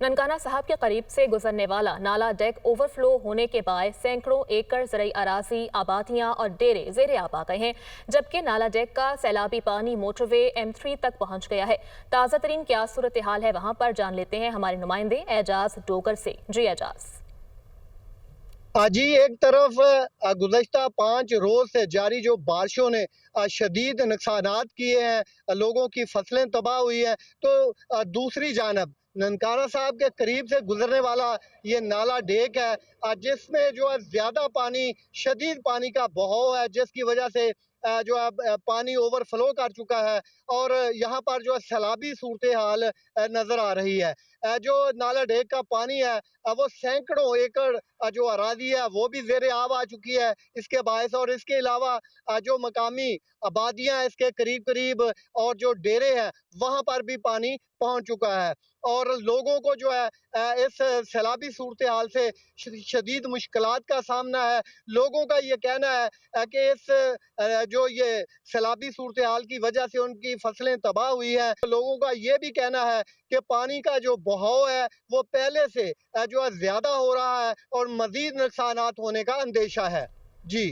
ननकाना साहब के करीब से गुजरने वाला नाला डेक ओवरफ्लो होने के बाद सैकड़ों एकड़ ज़रई अराजी, आबादियां और डेरे ज़ेरे आब आ गए हैं, जबकि नाला डेक का सैलाबी पानी मोटरवे M3 तक पहुंच गया है। ताज़ा तरीन क्या सूरत हाल है वहां पर जान लेते हैं हमारे नुमाइंदे एजाज डोगर से। जी एजाज। जी, एक तरफ गुज़श्ता 5 रोज़ से जारी जो बारिशों ने शदीद नुकसानात किए हैं, लोगों की फसलें तबाह हुई हैं, तो दूसरी जानब ननकाना साहब के करीब से गुजरने वाला ये नाला डेक है, जिसमें जो है ज़्यादा पानी, शदीद पानी का बहाव है, जिसकी वजह से जो है पानी ओवरफ्लो कर चुका है और यहाँ पर जो है सैलाबी सूरत हाल नज़र आ रही है। जो नाला डेक का पानी है, वो सैकड़ों एकड़ जो अराज़ी है वो भी ज़ेरे आब आ चुकी है इसके बायस, और इसके अलावा जो मकामी आबादियाँ हैं इसके करीब-करीब और जो डेरे हैं वहाँ पर भी पानी पहुँच चुका है और लोगों को जो है इस सैलाबी सूरत हाल से शदीद मुश्किलात का सामना है। लोगों का ये कहना है कि इस जो ये सैलाबी सूरत हाल की वजह से उनकी फसलें तबाह हुई हैं। लोगों का ये भी कहना है कि पानी का जो बहाव है वो पहले से जो है ज़्यादा हो रहा है और मज़ीद नुकसानात होने का अंदेशा है। जी।